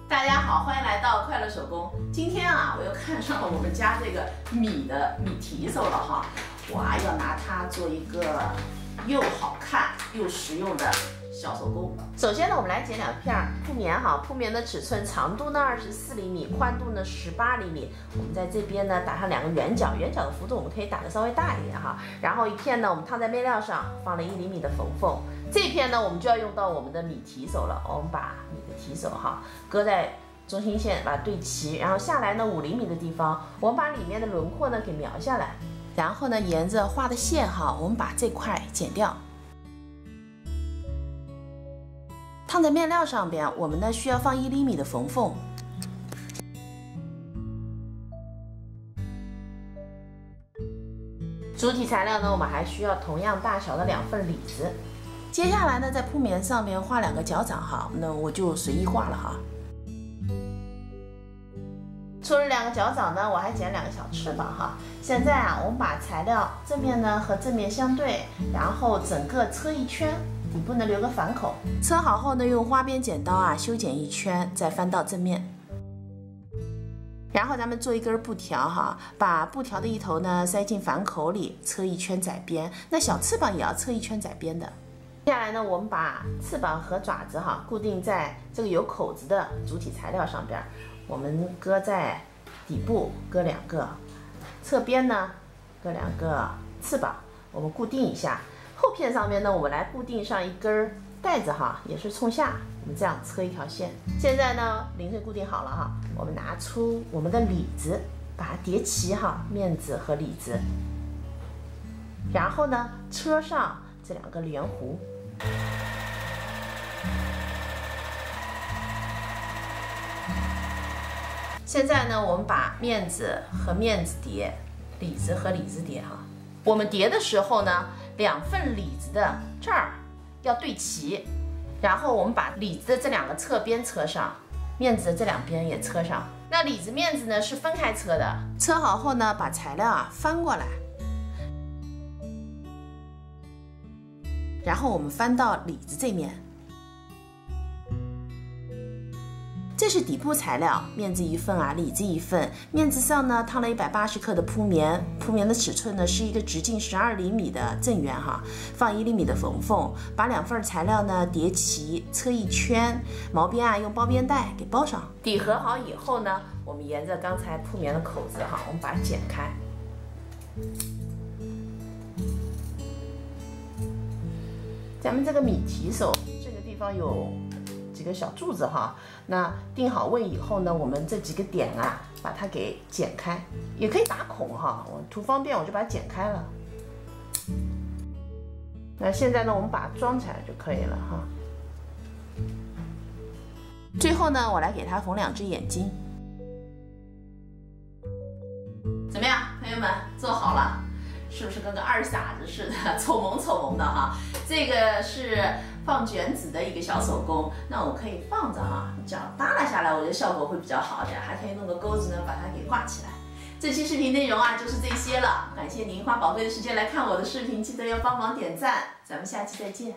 大家好，欢迎来到快乐手工。今天啊，我又看上了我们家这个米的米提手了哈，哇，要拿它做一个又好看又实用的小手工。首先呢，我们来剪2片铺棉哈，铺棉的尺寸长度呢24厘米，宽度呢18厘米。我们在这边呢打上2个圆角，圆角的幅度我们可以打得稍微大一点哈。然后一片呢，我们烫在面料上，放了1厘米的缝缝。这一片呢，我们就要用到我们的米提手了。我们把米的提手哈搁在中心线，把它对齐，然后下来呢5厘米的地方，我们把里面的轮廓呢给描下来，然后呢沿着画的线哈，我们把这块剪掉。烫在面料上边，我们呢需要放1厘米的缝缝。主体材料呢，我们还需要同样大小的2份李子。接下来呢，在铺棉上面画2个脚掌哈，那我就随意画了哈。除了2个脚掌呢，我还剪2个小翅膀哈。现在啊，我们把材料正面呢和正面相对，然后整个车一圈，底部呢留个反口。车好后呢，用花边剪刀啊修剪1圈，再翻到正面。然后咱们做一根布条哈，把布条的一头呢塞进反口里，车1圈窄边。那小翅膀也要车1圈窄边的。接下来呢，我们把翅膀和爪子哈固定在这个有口子的主体材料上边，我们搁在底部搁2个，侧边呢搁2个翅膀，我们固定一下。后片上面呢，我们来固定上一根带子哈，也是冲下，我们这样车一条线。现在呢，零碎固定好了哈，我们拿出我们的里子，把它叠齐哈，面子和里子，然后呢车上这2个圆弧。现在呢，我们把面子和面子叠，里子和里子叠哈。我们叠的时候呢，2份里子的这儿要对齐，然后我们把里子的这2个侧边车上，面子的这2边也车上。那里子面子呢是分开车的。车好后呢，把材料啊翻过来，然后我们翻到里子这面。这是底部材料，面子1份啊，里子1份。面子上呢烫了180克的铺棉，铺棉的尺寸呢是一个直径12厘米的正圆哈，放1厘米的缝缝，把2份材料呢叠齐，车1圈，毛边啊用包边带给包上。底合好以后呢，我们沿着刚才铺棉的口子哈，我们把它剪开。咱们这个米提手这个地方有几个小柱子哈，那定好位以后呢，我们这几个点啊，把它给剪开，也可以打孔哈，我图方便我就把它剪开了。那现在呢，我们把它装起来就可以了哈。最后呢，我来给它缝2只眼睛。怎么样，朋友们，做好了？是不是跟个二傻子似的，丑萌丑萌的哈？这个是放卷纸的一个小手工，那我可以放着哈，这样耷拉下来，我觉得效果会比较好点，还可以弄个钩子呢，把它给挂起来。这期视频内容啊，就是这些了。感谢您花宝贵的时间来看我的视频，记得要帮忙点赞，咱们下期再见。